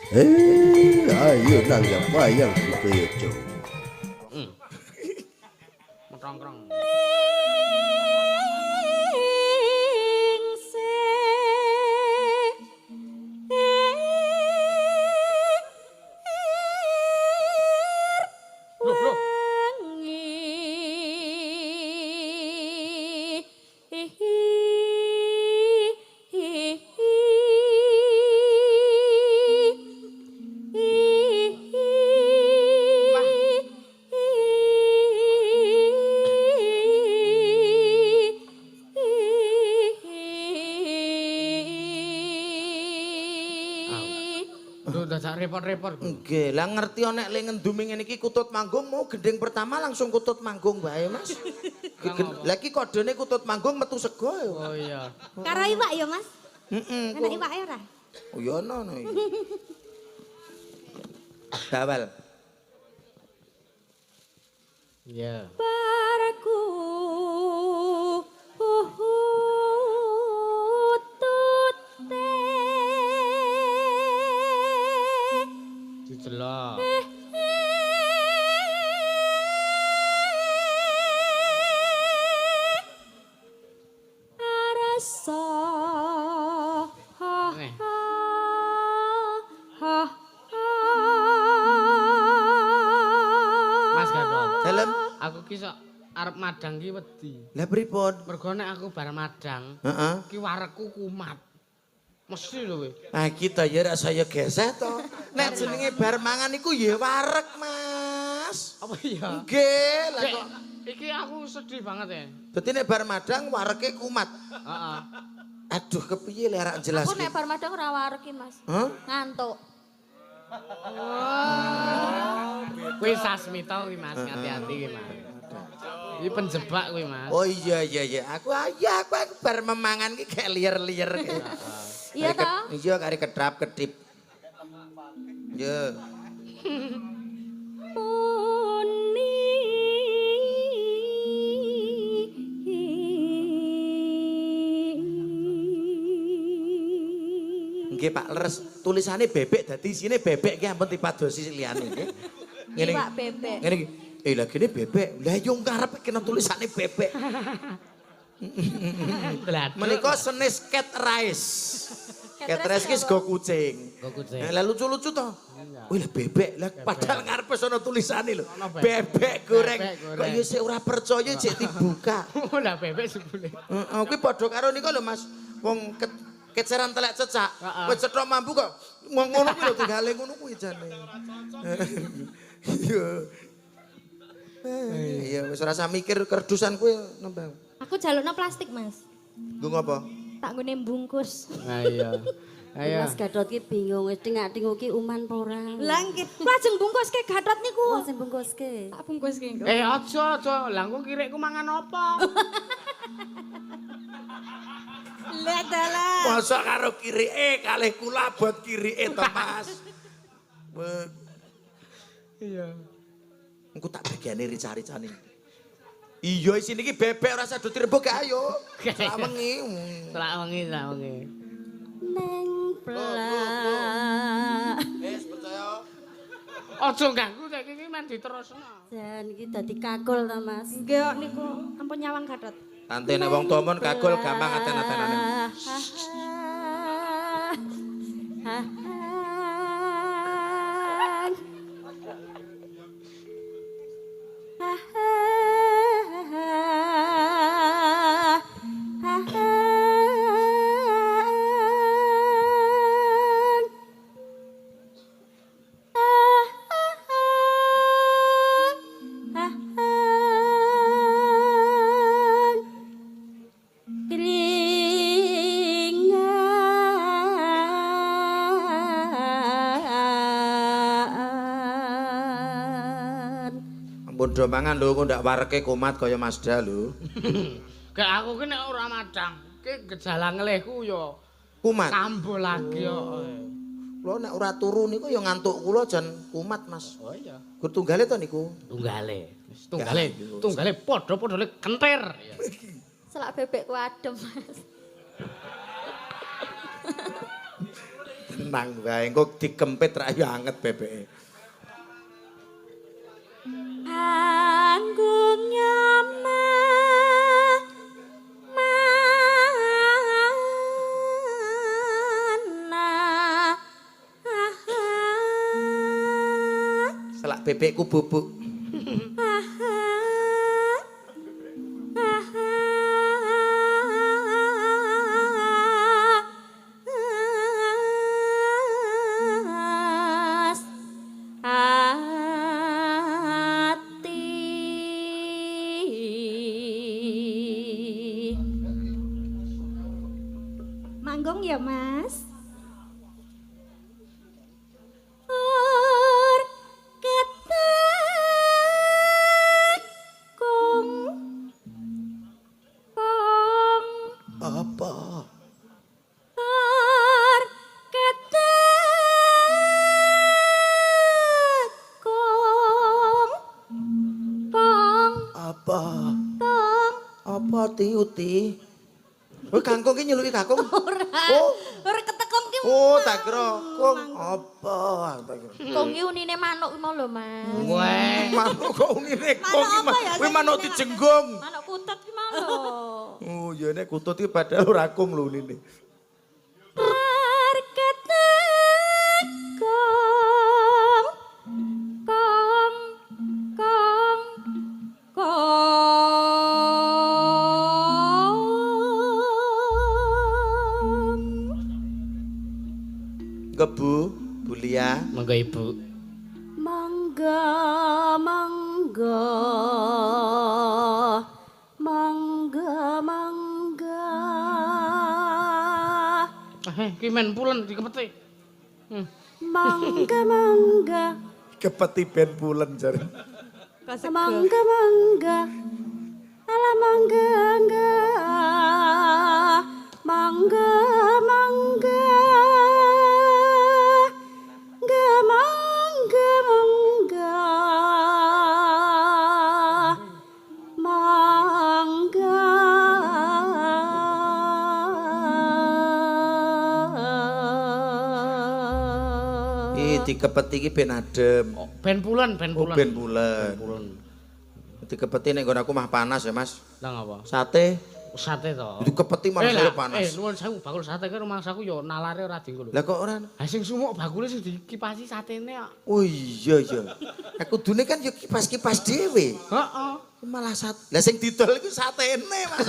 Ayo nang yang bayang Sutoyojo. Metongkrong. Repot-repot. Nggih, lah ngerti nek le ngendumi ngene iki kutut manggung mau gending pertama langsung kutut manggung wae, Mas. Lah iki kodene kutut manggung metu sego. Oh iya. Karo iwak ya, Mas? Heeh. Enak iwake ora? Oh ya ono iki. Dawal. Iya. Baraku Dijelok. Rasa Nih. Mas Gatot. Dalem. Aku ki sok arep madang ki wedi. Lah pripun? Mergo nek aku bar madang, Heeh. ki warekku kumat. Mesti lho kowe. Ah kita ya rak saya geseh to. Nek jenenge bar mangan iku ya wareg, Mas. Apa iya? Nggih, lah Dek, kok. iki aku sedih banget ya. Dadi nek bar madang warege kumat. Heeh. Aduh kepiye lek rak jelas. Aku nek bar madang ora wareki, Mas. Hah? Ngantuk. Kuwi sasmita kuwi Mas, hati-hati kuwi Mas. Iki penjebak kuwi Mas. Oh iya iya iya. Aku bar memangan ki kayak liar-liar. Iya toh? Iya kari kedap-kedip. Yo. Nggih Pak leres tulisane bebek dadi isine bebek ki ampun dipadosi liyane nggih. Ngene Iwak bebek. Ngene iki. Lah gene bebek. Lah yo ngarep kena tulisane bebek. Menika senis cat rice. Cat rice ki sego kucing. Go kucing. Lah lucu-lucu to. Wih lah bebek. Lah padahal ngarepe sono tulisane lho. Bebek goreng. Kok yo sik ora percaya jek dibuka. Oh lah bebek sebule. Heeh, kuwi padha karo nika lho Mas. Wong keceran telek cecak. Wis cetok mampu kok. Ngono kuwi lho tinggale ngono kuwi jane. Iya. Iya wis ora usah mikir kerdusan kuwi nembang. Aku jalukno plastik, Mas. Nggo ngopo? Tak nggone bungkus. Nah iya. Ayo. Mas Gatot ki bingung wis dingak-dinguk ki uman apa ora. Lah nggih, lajeng bungkuske Gatot niku. Oh sing bungkuske. Tak bungkuske engko. Aja. Lah engko kirikku mangan apa? Lah dalah. Masa karo kirike kalih kula buat kirike to Mas. Iya. Engko tak bagiane rica-ricane. Iya isine iki bebek ora usah direbuk ayo. Selak wengi. Selak wengi. Neng plak. Wis percaya. Aja ganggu nek iki men diterusno. Jan iki dadi kakul to Mas. Nggih kok niku ampun nyawang Gatot. Tante nek wong tuwa mon kakul gampang aten-atenane. Ampun do mangan lho kok ndak wareke kumat kaya Masda lho. Kayak aku ki nek ora madang, ki gejala ngelihku ya Kumat. kambuh lagi kok. Lho nek ora turu niku ya ngantuk kula jan kumat Mas. Oh iya. Gur tunggale to niku. Tunggale padha-padha kentir. Selak bebekku adem, Mas. Tenang wae, engko dikempit ra yo anget bebeke. Anggung nyamah mana Selak bebekku bubuk. Manggung ya, Mas. Apa? Apa? Apa tiuti? Oh, kangkung ki nyeluki kangkung? Ora ketekong ki. Oh, tak kira kung apa? Tak kira. Kong ki unine manuk ki mau lho, Mas. Weh. Manuk kok ngene kok Manuk ki. apa ya, Kuwi sing manuk ngene? dijenggung. Manuk kutut ki mau lho. Oh, ya nek kutut iki padahal ora kung lho unine. Kebu, Bulia. Monggo Ibu. Mangga mangga mangga mangga Ki men pulen dikepeti. mangga mangga Kepeti ben bulen jare. mangga mangga ala mangga mangga mangga mangga mangga mangga mangga Dikepeti iki ben adem. Ben pulen, ben Oh, pulen. ben bulen. Pulen. Dikepeti nek nggon aku mah panas ya, Mas. Lah ngapa? Sate Sate to. dikepeti malah saya panas. Nuwun sewu bakul sate ki rumangsaku yo nalare ora dienggo lho. Lah kok ora? Ha sing sumuk bakule sing dikipasi satene kok. Oh iya iya. Aku dune kan yo kipas-kipas dhewe. Heeh. Malah Lah sing didol iku satene, Mas.